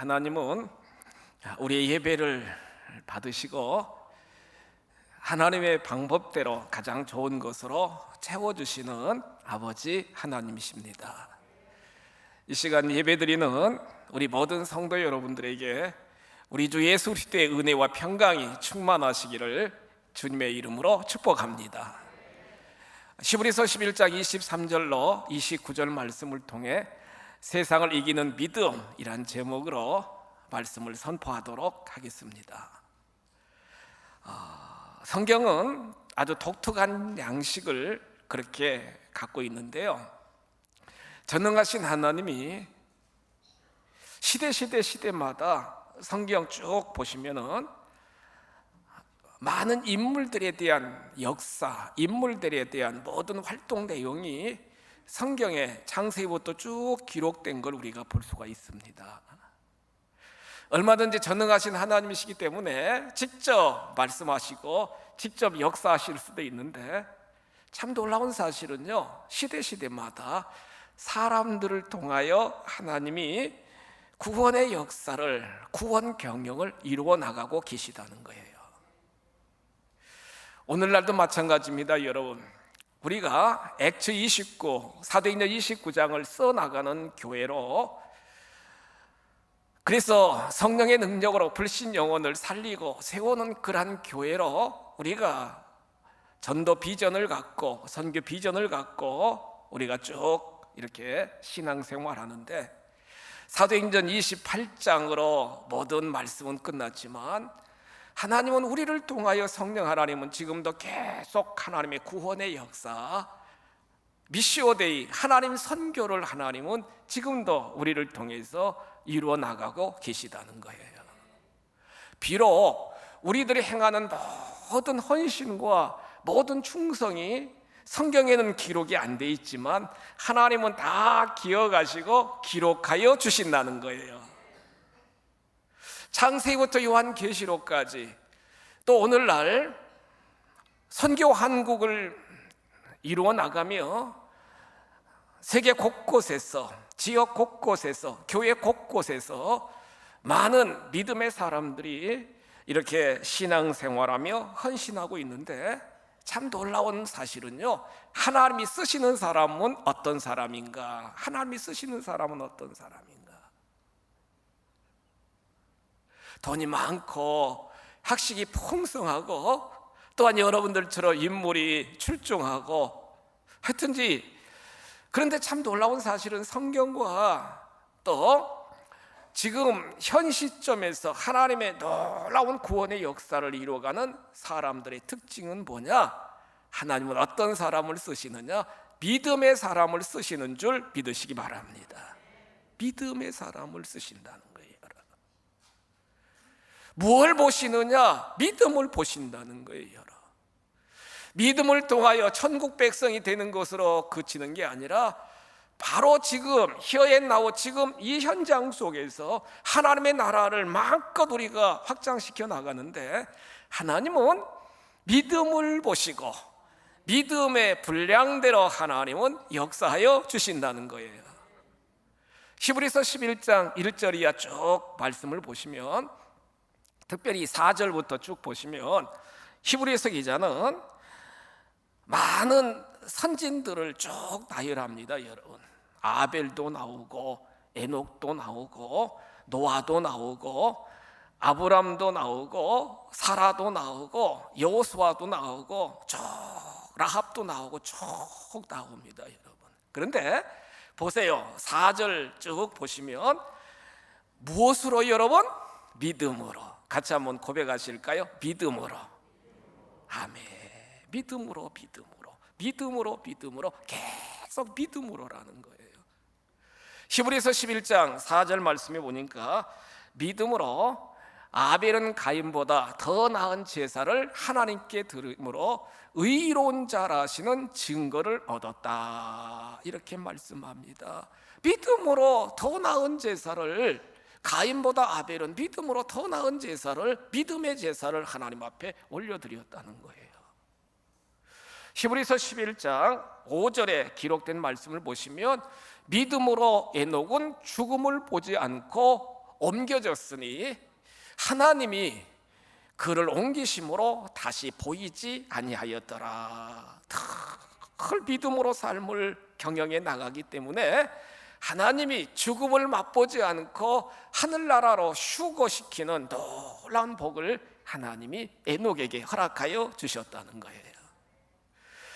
하나님은 우리의 예배를 받으시고 하나님의 방법대로 가장 좋은 것으로 채워주시는 아버지 하나님이십니다. 이 시간 예배드리는 우리 모든 성도 여러분들에게 우리 주 예수 그리스도의 은혜와 평강이 충만하시기를 주님의 이름으로 축복합니다. 히브리서 11장 23절로 29절 말씀을 통해 세상을 이기는 믿음이란 제목으로 말씀을 선포하도록 하겠습니다. 성경은 아주 독특한 양식을 그렇게 갖고 있는데요, 전능하신 하나님이 시대마다 성경 쭉 보시면은 많은 인물들에 대한 역사, 인물들에 대한 모든 활동 내용이 성경에 창세기부터 쭉 기록된 걸 우리가 볼 수가 있습니다. 얼마든지 전능하신 하나님이시기 때문에 직접 말씀하시고 직접 역사하실 수도 있는데, 참 놀라운 사실은요, 시대마다 사람들을 통하여 하나님이 구원의 역사를, 구원 경영을 이루어 나가고 계시다는 거예요. 오늘날도 마찬가지입니다. 여러분, 우리가 액츠 29, 사도행전 29장을 써나가는 교회로, 그래서 성령의 능력으로 불신 영혼을 살리고 세우는 그러한 교회로 우리가 전도 비전을 갖고 선교 비전을 갖고 우리가 쭉 이렇게 신앙생활하는데, 사도행전 28장으로 모든 말씀은 끝났지만 하나님은 우리를 통하여, 성령 하나님은 지금도 계속 하나님의 구원의 역사, 미시오 데이, 하나님 선교를 하나님은 지금도 우리를 통해서 이루어 나가고 계시다는 거예요. 비록 우리들이 행하는 모든 헌신과 모든 충성이 성경에는 기록이 안 돼 있지만 하나님은 다 기억하시고 기록하여 주신다는 거예요. 창세기부터 요한계시록까지, 또 오늘날 선교 한국을 이루어 나가며 세계 곳곳에서, 지역 곳곳에서, 교회 곳곳에서 많은 믿음의 사람들이 이렇게 신앙생활하며 헌신하고 있는데, 참 놀라운 사실은요, 하나님이 쓰시는 사람은 어떤 사람인가? 하나님이 쓰시는 사람은 어떤 사람인가? 돈이 많고 학식이 풍성하고 또한 여러분들처럼 인물이 출중하고 하여튼지, 그런데 참 놀라운 사실은 성경과 또 지금 현 시점에서 하나님의 놀라운 구원의 역사를 이루어가는 사람들의 특징은 뭐냐? 하나님은 어떤 사람을 쓰시느냐? 믿음의 사람을 쓰시는 줄 믿으시기 바랍니다. 믿음의 사람을 쓰신다는 거예요. 무엇을 보시느냐? 믿음을 보신다는 거예요. 믿음을 통하여 천국 백성이 되는 것으로 그치는 게 아니라, 바로 지금 here and now, 지금 이 현장 속에서 하나님의 나라를 마음껏 우리가 확장시켜 나가는데, 하나님은 믿음을 보시고 믿음의 분량대로 하나님은 역사하여 주신다는 거예요. 히브리서 11장 1절 이하 쭉 말씀을 보시면, 특별히 4절부터 쭉 보시면 히브리서 기자는 많은 선진들을 쭉 나열합니다. 여러분, 아벨도 나오고 에녹도 나오고 노아도 나오고 아브람도 나오고 사라도 나오고 여호수아도 나오고 쭉 라합도 나오고 쭉 나옵니다. 여러분, 그런데 보세요, 4절 쭉 보시면 무엇으로 여러분? 믿음으로. 같이 한번 고백하실까요? 믿음으로. 아멘. 믿음으로 계속 믿음으로라는 거예요. 히브리서 11장 4절 말씀에 보니까 믿음으로 아벨은 가인보다 더 나은 제사를 하나님께 드림으로 의로운 자라시는 증거를 얻었다, 이렇게 말씀합니다. 믿음으로 더 나은 제사를, 가인보다 아벨은 믿음으로 더 나은 제사를, 믿음의 제사를 하나님 앞에 올려드렸다는 거예요. 히브리서 11장 5절에 기록된 말씀을 보시면, 믿음으로 에녹은 죽음을 보지 않고 옮겨졌으니 하나님이 그를 옮기심으로 다시 보이지 아니하였더라. 늘 믿음으로 삶을 경영해 나가기 때문에 하나님이 죽음을 맛보지 않고 하늘나라로 휴거시키는 놀라운 복을 하나님이 에녹에게 허락하여 주셨다는 거예요.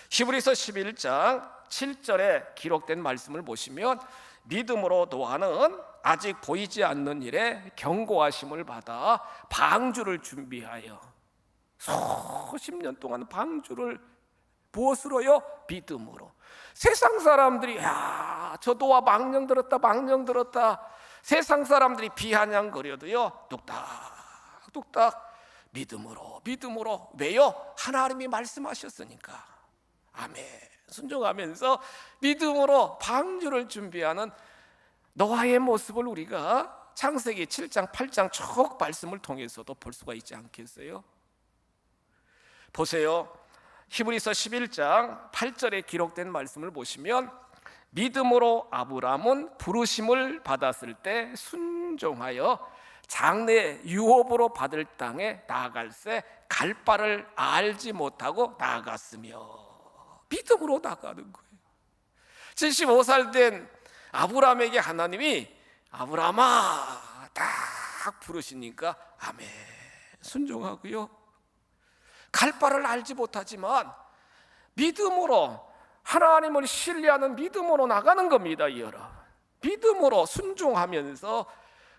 히브리서 11장 7절에 기록된 말씀을 보시면 믿음으로 노아는 아직 보이지 않는 일에 경고하심을 받아 방주를 준비하여 수십 년 동안 방주를 무엇으로요? 믿음으로. 세상 사람들이 저 노아 망령 들었다 세상 사람들이 비아냥거려도요 뚝딱 믿음으로. 왜요? 하나님이 말씀하셨으니까. 아멘. 순종하면서 믿음으로 방주를 준비하는 노아의 모습을 우리가 창세기 7장 8장 쭉 말씀을 통해서도 볼 수가 있지 않겠어요? 보세요. 히브리서 11장 8절에 기록된 말씀을 보시면 믿음으로 아브람은 부르심을 받았을 때 순종하여 장래 유업으로 받을 땅에 나아갈새 갈 바를 알지 못하고 나아갔으며. 믿음으로 나가는 거예요. 75살 된 아브람에게 하나님이 아브람아 딱 부르시니까 아멘 순종하고요. 갈 바를 알지 못하지만 믿음으로 하나님을 신뢰하는 믿음으로 나가는 겁니다. 여러분, 믿음으로 순종하면서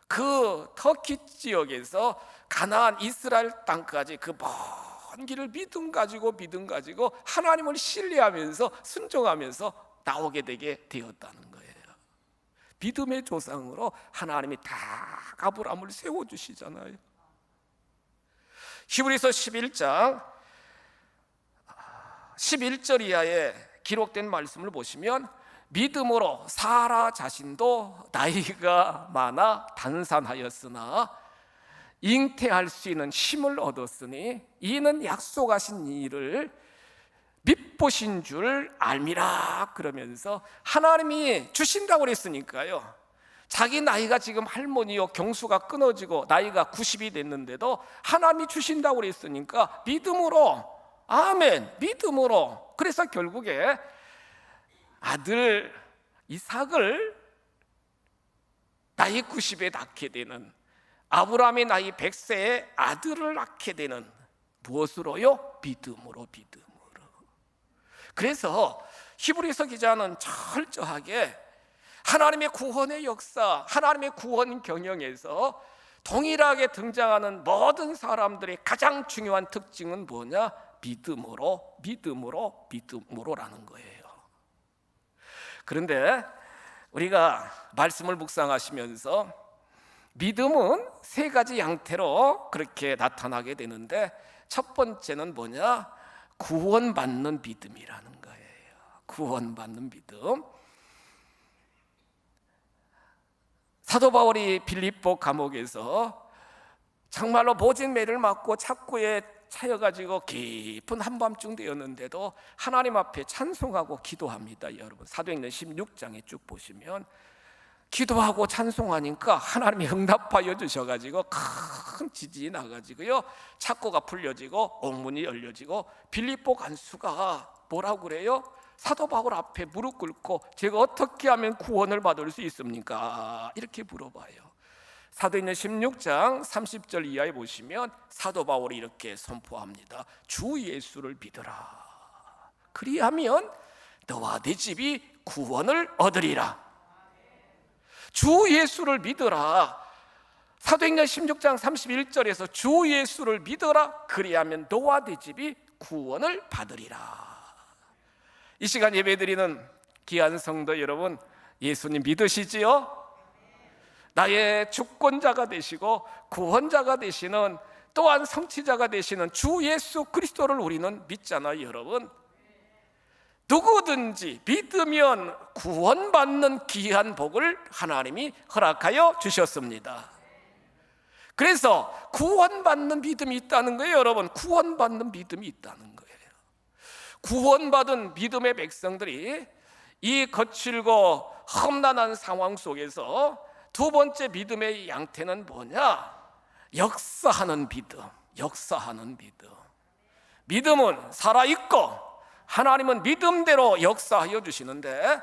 그 터키 지역에서 가나안 이스라엘 땅까지 그 먼 길을 믿음 가지고 하나님을 신뢰하면서 순종하면서 나오게 되게 되었다는 거예요. 믿음의 조상으로 하나님이 다 아브람을 세워주시잖아요. 히브리서 11장 11절 이하에 기록된 말씀을 보시면 믿음으로 사라 자신도 나이가 많아 단산하였으나 잉태할 수 있는 힘을 얻었으니 이는 약속하신 일을 밉보신 줄 알미라. 그러면서 하나님이 주신다고 그랬으니까요. 자기 나이가 지금 할머니요 경수가 끊어지고 나이가 90이 됐는데도 하나님이 주신다고 그랬으니까 믿음으로, 아멘, 믿음으로. 그래서 결국에 아들 이삭을 나이 90에 낳게 되는, 아브라함의 나이 100세에 아들을 낳게 되는, 무엇으로요? 믿음으로. 그래서 히브리서 기자는 철저하게 하나님의 구원의 역사, 하나님의 구원 경영에서 동일하게 등장하는 모든 사람들의 가장 중요한 특징은 뭐냐? 믿음으로라는 거예요. 그런데 우리가 말씀을 묵상하시면서 믿음은 세 가지 양태로 그렇게 나타나게 되는데, 첫 번째는 뭐냐? 구원받는 믿음이라는 거예요. 구원받는 믿음. 사도 바울이 빌립보 감옥에서 정말로 모진 매를 맞고 착고에 차여가지고 깊은 한밤중 되었는데도 하나님 앞에 찬송하고 기도합니다. 여러분, 사도행전 16장에 쭉 보시면 기도하고 찬송하니까 하나님이 응답하여 주셔가지고 큰 지진이 나가지고요, 착고가 풀려지고 옥문이 열려지고 빌립보 간수가 뭐라고 그래요? 사도 바울 앞에 무릎 꿇고 제가 어떻게 하면 구원을 받을 수 있습니까? 이렇게 물어봐요. 사도행전 16장 30절 이하에 보시면 사도 바울이 이렇게 선포합니다. 주 예수를 믿어라. 그리하면 너와 네 집이 구원을 얻으리라. 주 예수를 믿어라. 사도행전 16장 31절에서 주 예수를 믿어라. 그리하면 너와 네 집이 구원을 받으리라. 이 시간 예배드리는 귀한 성도 여러분, 예수님 믿으시지요? 나의 주권자가 되시고 구원자가 되시는, 또한 성취자가 되시는 주 예수 그리스도를 우리는 믿잖아요. 여러분, 누구든지 믿으면 구원받는 귀한 복을 하나님이 허락하여 주셨습니다. 그래서 구원받는 믿음이 있다는 거예요. 여러분, 구원받는 믿음이 있다는 거예요. 구원받은 믿음의 백성들이 이 거칠고 험난한 상황 속에서 두 번째 믿음의 양태는 뭐냐? 역사하는 믿음. 역사하는 믿음. 믿음은 살아있고 하나님은 믿음대로 역사하여 주시는데,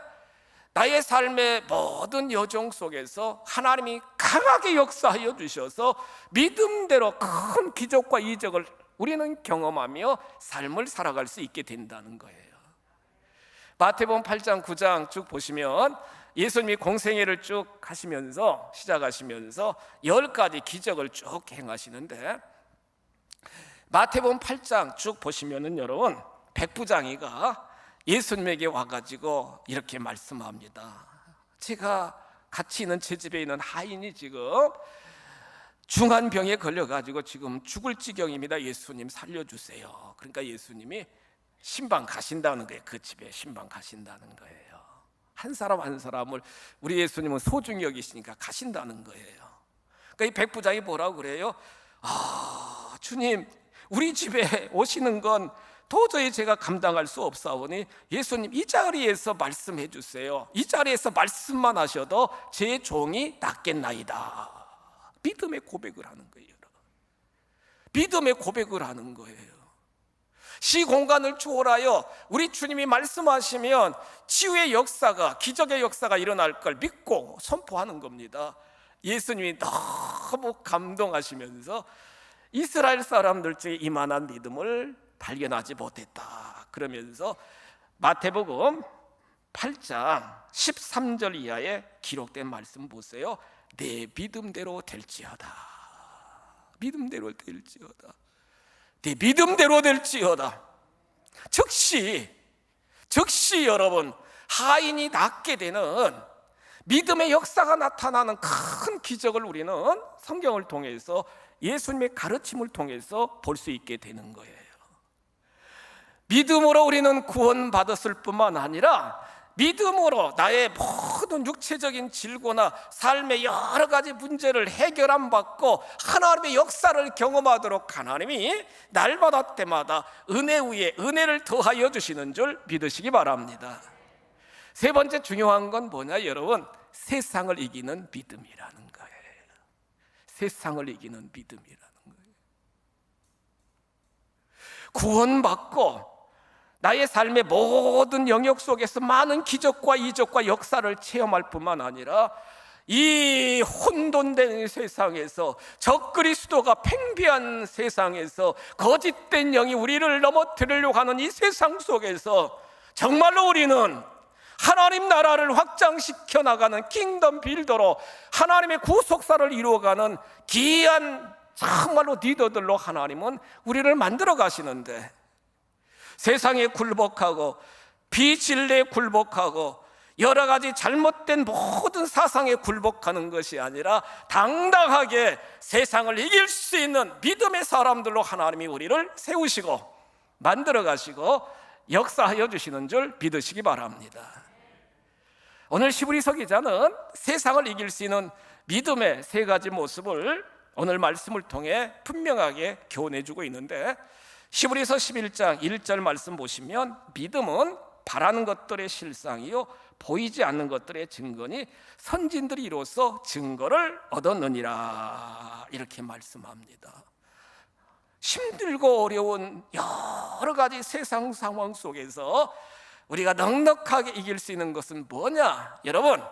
나의 삶의 모든 여정 속에서 하나님이 강하게 역사하여 주셔서 믿음대로 큰 기적과 이적을 우리는 경험하며 삶을 살아갈 수 있게 된다는 거예요. 마태복음 8장 9장 쭉 보시면 예수님이 공생애를 쭉 하시면서 시작하시면서 10가지 기적을 쭉 행하시는데, 마태복음 8장 쭉 보시면은 여러분, 백부장이가 예수님에게 와가지고 이렇게 말씀합니다. 제가 같이 있는 제 집에 있는 하인이 지금 중한 병에 걸려가지고 지금 죽을 지경입니다. 예수님 살려주세요. 그러니까 예수님이 신방 가신다는 거예요. 그 집에 신방 가신다는 거예요. 한 사람 한 사람을 우리 예수님은 소중히 여기시니까 가신다는 거예요. 그러니까 이 백부장이 뭐라고 그래요? 주님, 우리 집에 오시는 건 도저히 제가 감당할 수 없사오니 예수님 이 자리에서 말씀해 주세요. 이 자리에서 말씀만 하셔도 제 종이 낫겠나이다. 믿음의 고백을 하는 거예요. 믿음의 고백을 하는 거예요. 시공간을 초월하여 우리 주님이 말씀하시면 치유의 역사가, 기적의 역사가 일어날 걸 믿고 선포하는 겁니다. 예수님이 너무 감동하시면서 이스라엘 사람들 중에 이만한 믿음을 발견하지 못했다 그러면서 마태복음 8장 13절 이하에 기록된 말씀 보세요. 내 믿음대로 될지어다. 믿음대로 될지어다. 내 믿음대로 될지어다. 즉시 여러분, 하인이 낫게 되는 믿음의 역사가 나타나는 큰 기적을 우리는 성경을 통해서, 예수님의 가르침을 통해서 볼 수 있게 되는 거예요. 믿음으로 우리는 구원받았을 뿐만 아니라 믿음으로 나의 모든 육체적인 질고나 삶의 여러 가지 문제를 해결함 받고 하나님의 역사를 경험하도록 하나님이 날마다 때마다 은혜 위에 은혜를 더하여 주시는 줄 믿으시기 바랍니다. 세 번째 중요한 건 뭐냐 여러분? 세상을 이기는 믿음이라는 거예요. 세상을 이기는 믿음이라는 거예요. 구원받고 나의 삶의 모든 영역 속에서 많은 기적과 이적과 역사를 체험할 뿐만 아니라 이 혼돈된 세상에서, 적그리스도가 팽배한 세상에서, 거짓된 영이 우리를 넘어뜨리려고 하는 이 세상 속에서 정말로 우리는 하나님 나라를 확장시켜 나가는 킹덤 빌더로 하나님의 구속사를 이루어가는 귀한 정말로 리더들로 하나님은 우리를 만들어 가시는데, 세상에 굴복하고 비진리에 굴복하고 여러 가지 잘못된 모든 사상에 굴복하는 것이 아니라 당당하게 세상을 이길 수 있는 믿음의 사람들로 하나님이 우리를 세우시고 만들어 가시고 역사하여 주시는 줄 믿으시기 바랍니다. 오늘 시브리서 기자는 세상을 이길 수 있는 믿음의 세 가지 모습을 오늘 말씀을 통해 분명하게 교훈해주고 있는데, 시브리서 11장 1절 말씀 보시면 믿음은 바라는 것들의 실상이요 보이지 않는 것들의 증거니 선진들이 이로써 증거를 얻었느니라, 이렇게 말씀합니다. 힘들고 어려운 여러 가지 세상 상황 속에서 우리가 넉넉하게 이길 수 있는 것은 뭐냐? 여러분,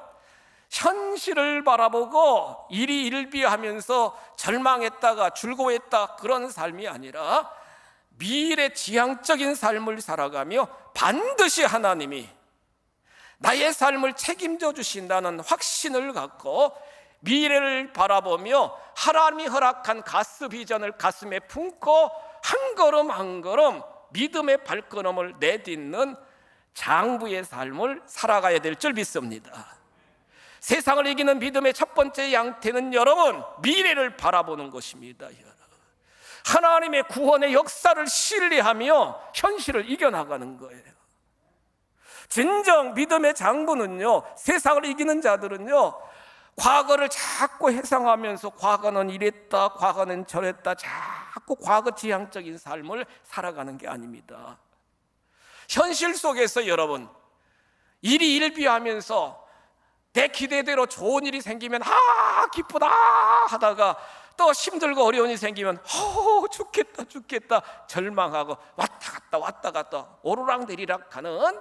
현실을 바라보고 일희일비하면서 절망했다가 즐거워했다 그런 삶이 아니라 미래 지향적인 삶을 살아가며 반드시 하나님이 나의 삶을 책임져 주신다는 확신을 갖고 미래를 바라보며 하나님이 허락한 가스 비전을 가슴에 품고 한 걸음 한 걸음 믿음의 발걸음을 내딛는 장부의 삶을 살아가야 될 줄 믿습니다. 세상을 이기는 믿음의 첫 번째 양태는 여러분, 미래를 바라보는 것입니다. 하나님의 구원의 역사를 신뢰하며 현실을 이겨나가는 거예요. 진정 믿음의 장부는요, 세상을 이기는 자들은요, 과거를 자꾸 회상하면서 과거는 이랬다, 과거는 저랬다, 자꾸 과거 지향적인 삶을 살아가는 게 아닙니다. 현실 속에서 여러분, 일희일비하면서 내 기대대로 좋은 일이 생기면 기쁘다 하다가 또 힘들고 어려운 일이 생기면 죽겠다 절망하고 왔다 갔다 오르락내리락 하는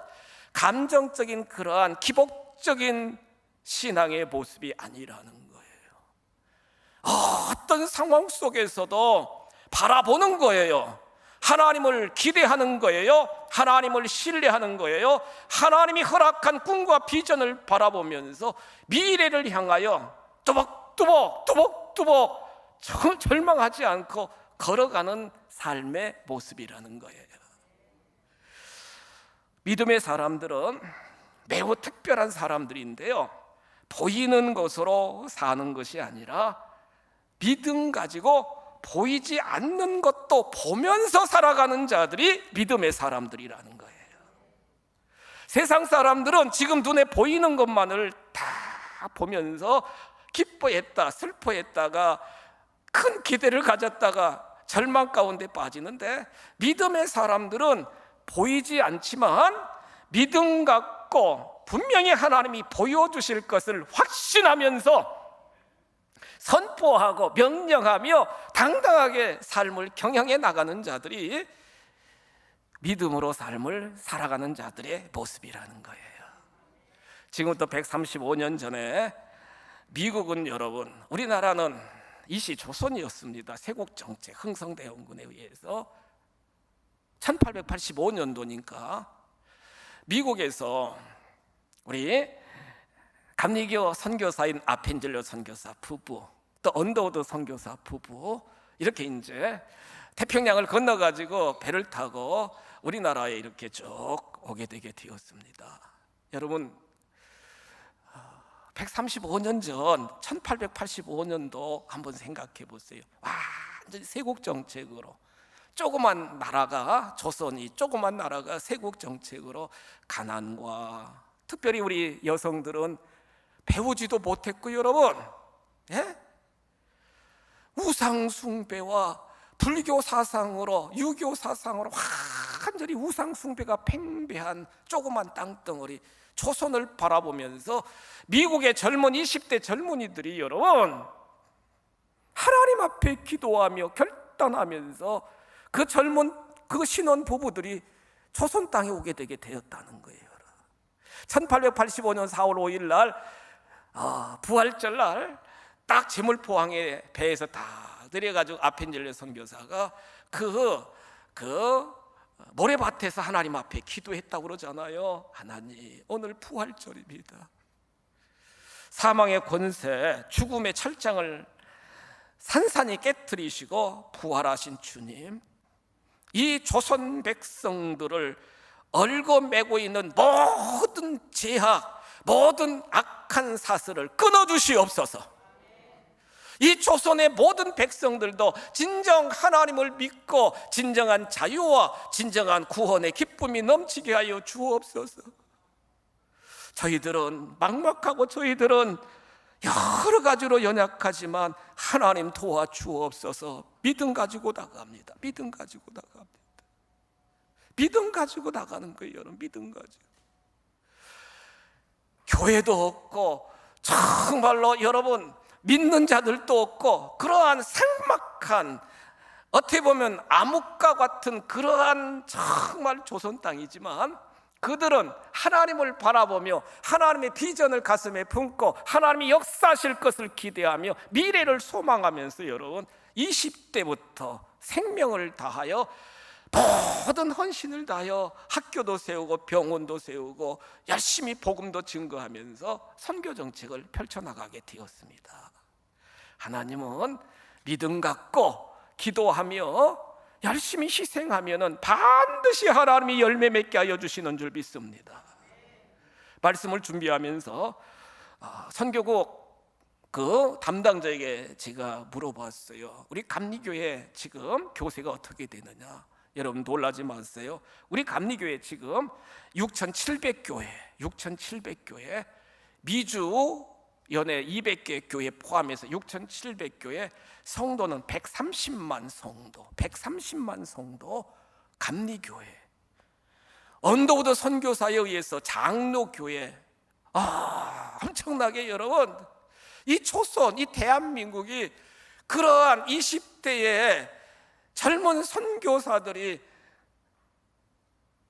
감정적인 그러한 기복적인 신앙의 모습이 아니라는 거예요. 어떤 상황 속에서도 바라보는 거예요. 하나님을 기대하는 거예요. 하나님을 신뢰하는 거예요. 하나님이 허락한 꿈과 비전을 바라보면서 미래를 향하여 뚜벅뚜벅 절망하지 않고 걸어가는 삶의 모습이라는 거예요. 믿음의 사람들은 매우 특별한 사람들인데요, 보이는 것으로 사는 것이 아니라 믿음 가지고 보이지 않는 것도 보면서 살아가는 자들이 믿음의 사람들이라는 거예요. 세상 사람들은 지금 눈에 보이는 것만을 다 보면서 기뻐했다 슬퍼했다가 큰 기대를 가졌다가 절망 가운데 빠지는데, 믿음의 사람들은 보이지 않지만 믿음 갖고 분명히 하나님이 보여주실 것을 확신하면서 선포하고 명령하며 당당하게 삶을 경영해 나가는 자들이 믿음으로 삶을 살아가는 자들의 모습이라는 거예요. 지금부터 135년 전에 미국은, 여러분, 우리나라는 이시 조선이었습니다. 세국정책 흥성대원군에 의해서 1885년도니까 미국에서 우리 감리교 선교사인 아펜젤로 선교사 부부, 또 언더우드 선교사 부부, 이렇게 이제 태평양을 건너가지고 배를 타고 우리나라에 이렇게 쭉 오게 되게 되었습니다. 여러분, 135년 전 1885년도 한번 생각해 보세요. 완전히 세국 정책으로 조그만 나라가, 조선이 조그만 나라가 세국 정책으로 가난과, 특별히 우리 여성들은 배우지도 못했고, 여러분, 우상 숭배와 불교 사상으로, 유교 사상으로 완전히 우상 숭배가 팽배한 조그만 땅덩어리 조선을 바라보면서 미국의 젊은 20대 젊은이들이, 여러분, 하나님 앞에 기도하며 결단하면서 그 신혼 부부들이 조선 땅에 오게 되게 되었다는 거예요. 1885년 4월 5일 날, 부활절 날, 딱 제물포항에 배에서 다 내려가지고 아펜젤레 선교사가 그 모래밭에서 하나님 앞에 기도했다고 그러잖아요. 하나님, 오늘 부활절입니다. 사망의 권세, 죽음의 철장을 산산히 깨뜨리시고 부활하신 주님, 이 조선 백성들을 얽어매고 있는 모든 제약, 모든 악한 사슬을 끊어주시옵소서. 이 조선의 모든 백성들도 진정 하나님을 믿고 진정한 자유와 진정한 구원의 기쁨이 넘치게 하여 주옵소서. 저희들은 막막하고 저희들은 여러 가지로 연약하지만 하나님 도와주옵소서. 믿음 가지고 나갑니다. 믿음 가지고 나갑니다. 믿음 가지고 나가는 거예요, 여러분. 믿음 가지고. 교회도 없고 정말로 여러분 믿는 자들도 없고, 그러한 삭막한, 어떻게 보면 암흑과 같은 그러한 정말 조선 땅이지만, 그들은 하나님을 바라보며 하나님의 비전을 가슴에 품고 하나님이 역사하실 것을 기대하며 미래를 소망하면서, 여러분, 20대부터 생명을 다하여 모든 헌신을 다하여 학교도 세우고 병원도 세우고 열심히 복음도 증거하면서 선교 정책을 펼쳐나가게 되었습니다. 하나님은 믿음 갖고 기도하며 열심히 희생하면은 반드시 하나님이 열매 맺게 하여 주시는 줄 믿습니다. 말씀을 준비하면서 선교국 그 담당자에게 제가 물어봤어요. 우리 감리교회 지금 교세가 어떻게 되느냐? 여러분 놀라지 마세요. 우리 감리교회 지금 6,700교회, 미주 연에 200개 교회 포함해서 6,700교회, 성도는 130만 성도, 감리교회. 언더우드 선교사에 의해서 장로교회 엄청나게 여러분, 이 조선, 이 대한민국이 그러한 20대의 젊은 선교사들이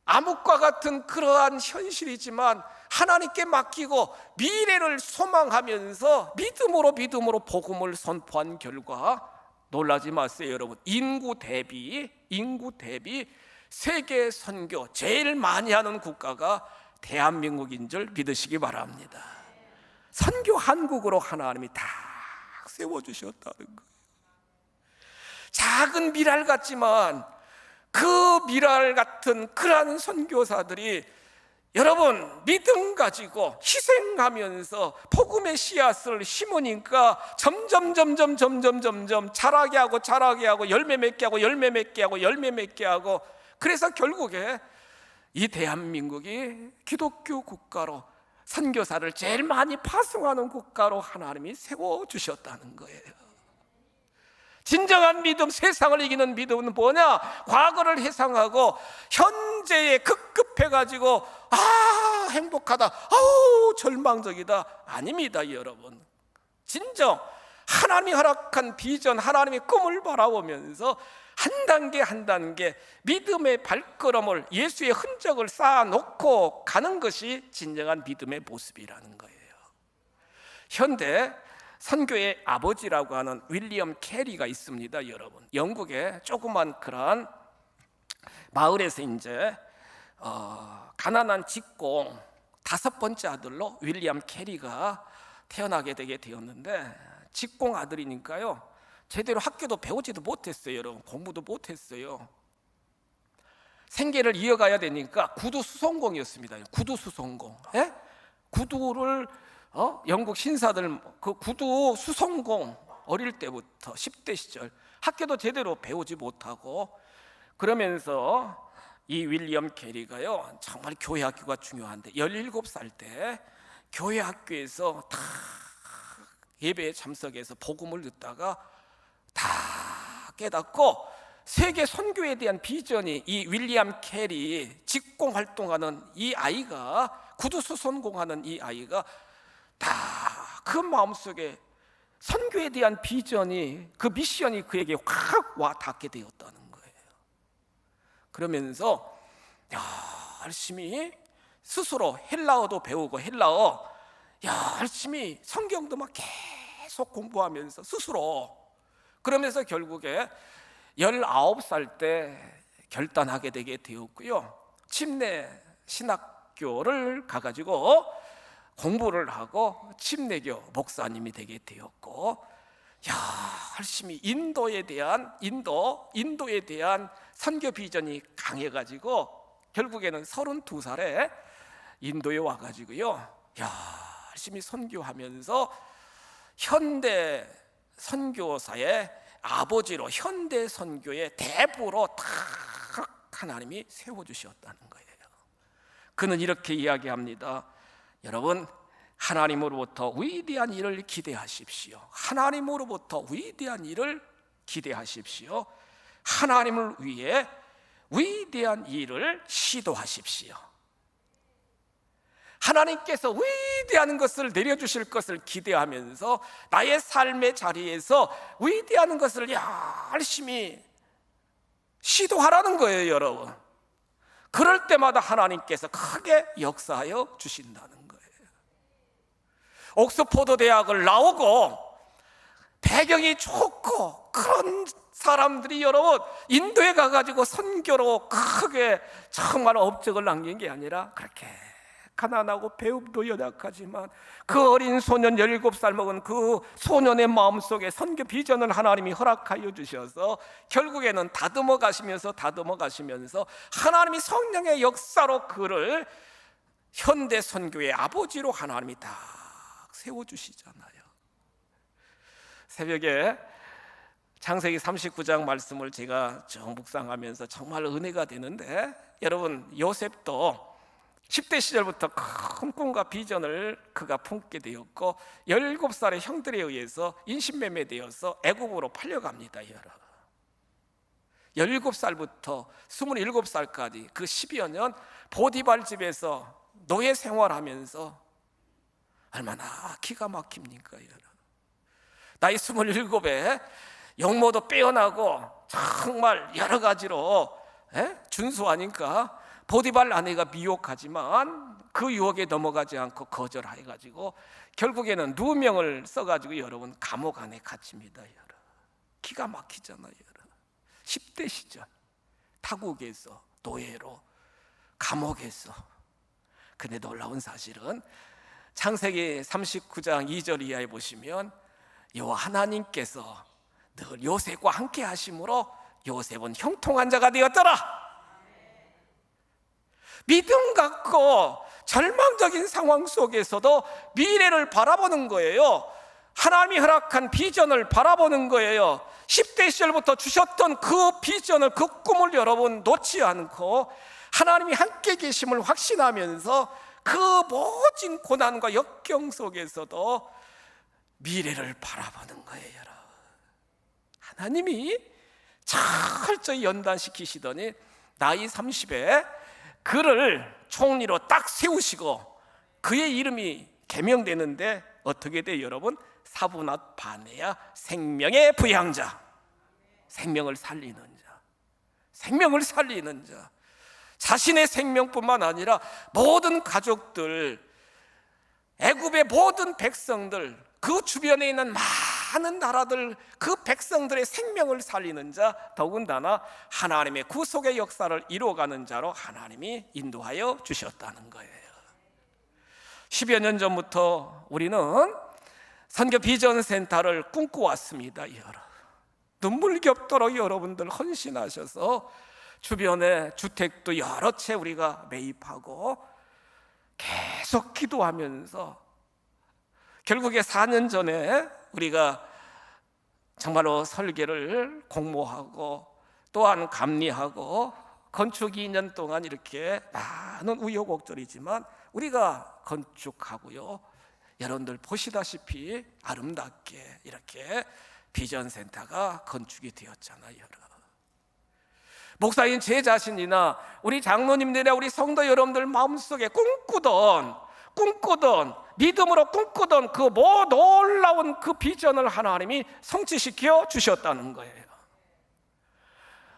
암흑과 같은 그러한 현실이지만 하나님께 맡기고 미래를 소망하면서 믿음으로 복음을 선포한 결과, 놀라지 마세요 여러분, 인구 대비 세계 선교 제일 많이 하는 국가가 대한민국인 줄 믿으시기 바랍니다. 선교 한국으로 하나님이 다 세워주셨다는 거예요. 작은 미랄 같지만 그 미랄 같은 그러한 선교사들이 여러분 믿음 가지고 희생하면서 복음의 씨앗을 심으니까 점점 자라게 하고 열매 맺게 하고 그래서 결국에 이 대한민국이 기독교 국가로, 선교사를 제일 많이 파송하는 국가로 하나님이 세워주셨다는 거예요. 진정한 믿음, 세상을 이기는 믿음은 뭐냐? 과거를 회상하고 현재에 급급해가지고 행복하다, 절망적이다, 아닙니다 여러분. 진정 하나님이 허락한 비전, 하나님의 꿈을 바라보면서 한 단계 믿음의 발걸음을, 예수의 흔적을 쌓아놓고 가는 것이 진정한 믿음의 모습이라는 거예요. 현대 선교의 아버지라고 하는 윌리엄 캐리가 있습니다 여러분. 영국의 조그만 그런 마을에서 이제 가난한 직공 5번째 아들로 윌리엄 캐리가 태어나게 되게 되었는데, 직공 아들이니까요 제대로 학교도 배우지도 못했어요 여러분. 공부도 못했어요. 생계를 이어가야 되니까 구두 수송공이었습니다. 구두 수송공. 예? 구두를 영국 신사들 그 구두 수송공, 어릴 때부터 10대 시절 학교도 제대로 배우지 못하고, 그러면서 이 윌리엄 캐리가요 정말 교회 학교가 중요한데 17살 때 교회 학교에서 다 예배에 참석해서 복음을 듣다가 다 깨닫고 세계 선교에 대한 비전이, 이 윌리엄 캐리 직공 활동하는 이 아이가, 구두 수송공하는 이 아이가 다 그 마음속에 선교에 대한 비전이, 그 미션이 그에게 확 와 닿게 되었다는 거예요. 그러면서 열심히 스스로 헬라어도 배우고, 헬라어 열심히 성경도 막 계속 공부하면서 스스로, 그러면서 결국에 19살 때 결단하게 되게 되었고요. 침례 신학교를 가가지고 공부를 하고 침례교 목사님이 되게 되었고, 열심히 인도에 대한 선교 비전이 강해가지고 결국에는 32살에 인도에 와가지고요 열심히 선교하면서 현대 선교사의 아버지로, 현대 선교의 대부로 딱 하나님이 세워주셨다는 거예요. 그는 이렇게 이야기합니다. 여러분, 하나님으로부터 위대한 일을 기대하십시오. 하나님으로부터 위대한 일을 기대하십시오. 하나님을 위해 위대한 일을 시도하십시오. 하나님께서 위대한 것을 내려주실 것을 기대하면서 나의 삶의 자리에서 위대한 것을 열심히 시도하라는 거예요 여러분. 그럴 때마다 하나님께서 크게 역사하여 주신다는 거예요. 옥스포드 대학을 나오고 배경이 좋고 그런 사람들이 여러분 인도에 가가지고 선교로 크게 정말 업적을 남긴 게 아니라, 그렇게 가난하고 배움도 연약하지만 그 어린 소년 17살 먹은 그 소년의 마음속에 선교 비전을 하나님이 허락하여 주셔서 결국에는 다듬어 가시면서 하나님이 성령의 역사로 그를 현대 선교의 아버지로 하나님이 다 세워주시잖아요. 새벽에 창세기 39장 말씀을 제가 좀 묵상하면서 정말 은혜가 되는데, 여러분 요셉도 10대 시절부터 큰 꿈과 비전을 그가 품게 되었고 17살의 형들에 의해서 인신매매되어서 애국으로 팔려갑니다. 여러분 17살부터 27살까지 그 10여 년 보디발 집에서 노예 생활하면서 얼마나 기가 막힙니까? 나이 27에 용모도 빼어나고 정말 여러 가지로 준수하니까 보디발 아내가 미혹하지만 그 유혹에 넘어가지 않고 거절해가지고 결국에는 누명을 써가지고 여러분 감옥 안에 갇힙니다. 기가 막히잖아요. 10대 시절 타국에서 노예로 감옥에서. 근데 놀라운 사실은 창세기 39장 2절 이하에 보시면 여호와 하나님께서 늘 요셉과 함께 하심으로 요셉은 형통한 자가 되었더라. 믿음 갖고 절망적인 상황 속에서도 미래를 바라보는 거예요. 하나님이 허락한 비전을 바라보는 거예요. 10대 시절부터 주셨던 그 비전을, 그 꿈을 여러분 놓지 않고 하나님이 함께 계심을 확신하면서 그 모진 고난과 역경 속에서도 미래를 바라보는 거예요. 여러분, 하나님이 철저히 연단시키시더니 나이 30에 그를 총리로 딱 세우시고 그의 이름이 개명되는데 어떻게 돼요? 여러분, 사브낫 바네아, 생명의 부양자. 생명을 살리는 자, 생명을 살리는 자. 자신의 생명뿐만 아니라 모든 가족들, 애굽의 모든 백성들, 그 주변에 있는 많은 나라들, 그 백성들의 생명을 살리는 자, 더군다나 하나님의 구속의 역사를 이루어가는 자로 하나님이 인도하여 주셨다는 거예요. 10여 년 전부터 우리는 선교 비전센터를 꿈꿔왔습니다. 눈물겹도록 여러분들 헌신하셔서 주변에 주택도 여러 채 우리가 매입하고 계속 기도하면서 결국에 4년 전에 우리가 정말로 설계를 공모하고 또한 감리하고 건축 2년 동안 이렇게 많은 우여곡절이지만 우리가 건축하고요, 여러분들 보시다시피 아름답게 이렇게 비전센터가 건축이 되었잖아요. 목사인 제 자신이나 우리 장로님들이나 우리 성도 여러분들 마음속에 꿈꾸던 믿음으로 꿈꾸던 그 놀라운 그 비전을 하나님이 성취시켜 주셨다는 거예요.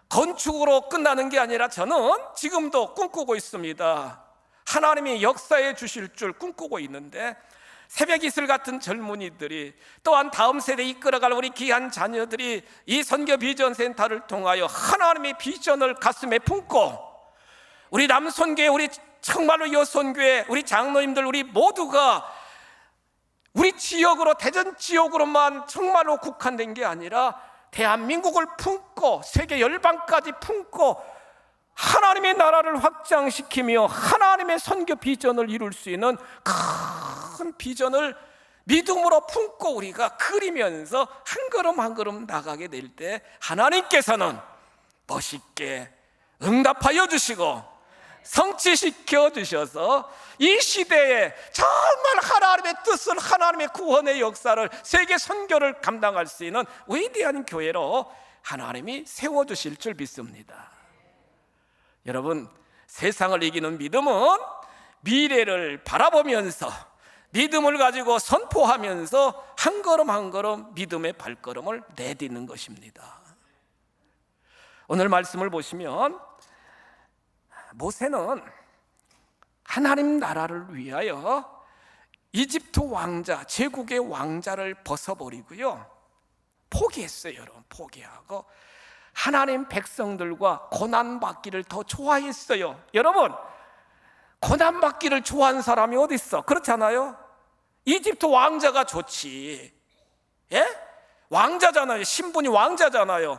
건축으로 끝나는 게 아니라 저는 지금도 꿈꾸고 있습니다. 하나님이 역사해 주실 줄 꿈꾸고 있는데 새벽 이슬 같은 젊은이들이, 또한 다음 세대 이끌어갈 우리 귀한 자녀들이 이 선교 비전 센터를 통하여 하나님의 비전을 가슴에 품고 우리 남선교회, 우리 정말로 여선교회, 우리 장로님들, 우리 모두가 우리 지역으로, 대전 지역으로만 정말로 국한된 게 아니라 대한민국을 품고 세계 열방까지 품고 하나님의 나라를 확장시키며 하나님의 선교 비전을 이룰 수 있는 큰 비전을 믿음으로 품고 우리가 그리면서 한 걸음 한 걸음 나가게 될 때 하나님께서는 멋있게 응답하여 주시고 성취시켜 주셔서 이 시대에 정말 하나님의 뜻을, 하나님의 구원의 역사를, 세계 선교를 감당할 수 있는 위대한 교회로 하나님이 세워주실 줄 믿습니다. 여러분, 세상을 이기는 믿음은 미래를 바라보면서 믿음을 가지고 선포하면서 한 걸음 한 걸음 믿음의 발걸음을 내딛는 것입니다. 오늘 말씀을 보시면 모세는 하나님 나라를 위하여 이집트 왕자, 제국의 왕자를 벗어버리고요, 포기했어요. 여러분, 포기하고 하나님 백성들과 고난받기를 더 좋아했어요. 여러분, 고난받기를 좋아하는 사람이 어디 있어? 그렇잖아요. 이집트 왕자가 좋지. 왕자잖아요. 신분이 왕자잖아요.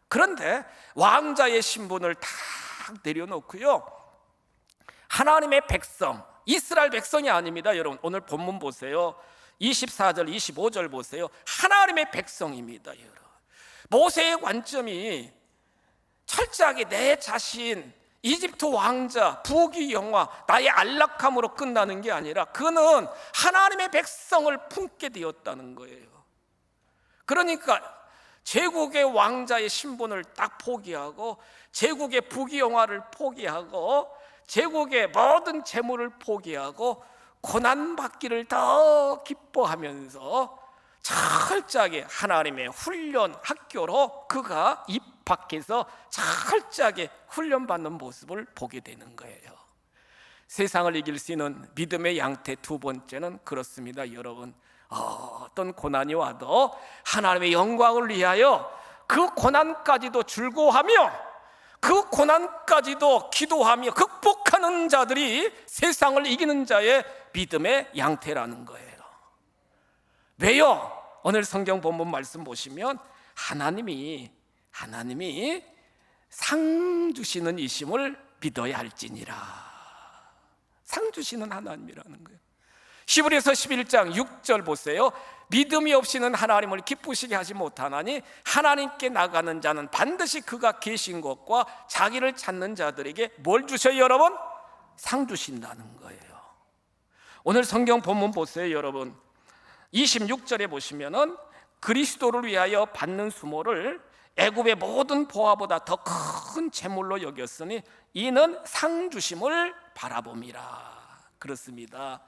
그런데 왕자의 신분을 다 내려놓고요, 하나님의 백성, 이스라엘 백성이 아닙니다. 여러분, 오늘 본문 보세요. 24절 25절 보세요. 하나님의 백성입니다. 여러분, 모세의 관점이 철저하게 내 자신, 이집트 왕자, 부귀영화, 나의 안락함으로 끝나는 게 아니라 그는 하나님의 백성을 품게 되었다는 거예요. 그러니까 제국의 왕자의 신분을 딱 포기하고 제국의 부귀영화를 포기하고 제국의 모든 재물을 포기하고 고난받기를 더 기뻐하면서 철저하게 하나님의 훈련 학교로 그가 입학해서 철저하게 훈련받는 모습을 보게 되는 거예요. 세상을 이길 수 있는 믿음의 양태 두 번째는 그렇습니다. 여러분, 어떤 고난이 와도 하나님의 영광을 위하여 그 고난까지도 즐거워하며 그 고난까지도 기도하며 극복하는 자들이 세상을 이기는 자의 믿음의 양태라는 거예요. 왜요? 오늘 성경 본문 말씀 보시면 하나님이 상 주시는 이심을 믿어야 할지니라. 상 주시는 하나님이라는 거예요. 히브리서 11장 6절 보세요. 믿음이 없이는 하나님을 기쁘시게 하지 못하나니 하나님께 나가는 자는 반드시 그가 계신 곳과 자기를 찾는 자들에게 뭘 주셔요, 여러분? 상 주신다는 거예요. 오늘 성경 본문 보세요, 여러분. 26절에 보시면은 그리스도를 위하여 받는 수모를 애굽의 모든 보화보다 더 큰 재물로 여겼으니 이는 상 주심을 바라봄이라. 그렇습니다.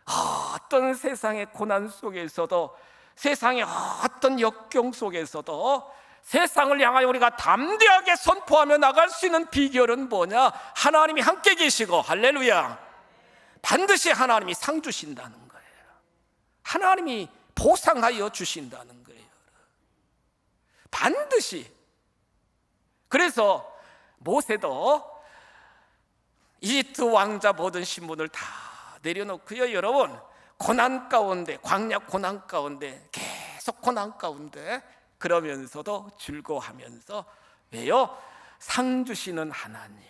어떤 세상의 고난 속에서도, 세상의 어떤 역경 속에서도 세상을 향하여 우리가 담대하게 선포하며 나갈 수 있는 비결은 뭐냐? 하나님이 함께 계시고, 할렐루야, 반드시 하나님이 상 주신다는 거예요. 하나님이 보상하여 주신다는 거예요. 반드시. 그래서 모세도 이집트 왕자 모든 신분을 다 내려놓고요, 여러분, 고난 가운데, 광야 고난 가운데, 계속 고난 가운데 그러면서도 즐거워하면서, 왜요? 상 주시는 하나님,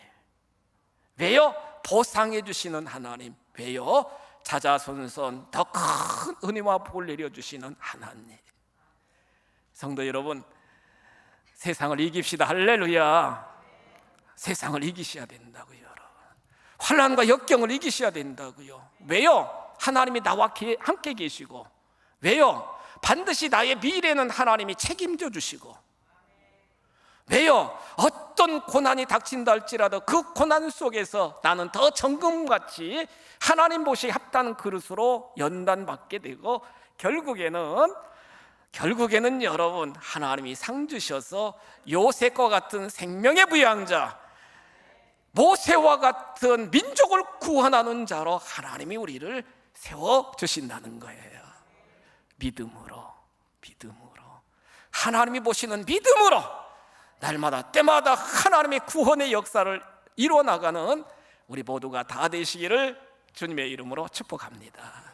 왜요? 보상해 주시는 하나님, 왜요? 자자손손 더 큰 은혜와 복을 내려주시는 하나님. 성도 여러분, 세상을 이깁시다. 할렐루야. 세상을 이기셔야 된다고요, 여러분. 환난과 역경을 이기셔야 된다고요. 왜요? 하나님이 나와 함께 계시고, 왜요? 반드시 나의 미래는 하나님이 책임져 주시고, 왜요? 어떤 고난이 닥친다 할지라도 그 고난 속에서 나는 더 정금같이 하나님 보시기에 합당한 그릇으로 연단받게 되고, 결국에는 여러분, 하나님이 상 주셔서 요셉과 같은 생명의 부양자, 모세와 같은 민족을 구원하는 자로 하나님이 우리를 세워주신다는 거예요. 믿음으로 하나님이 보시는 믿음으로 날마다 때마다 하나님의 구원의 역사를 이루어나가는 우리 모두가 다 되시기를 주님의 이름으로 축복합니다.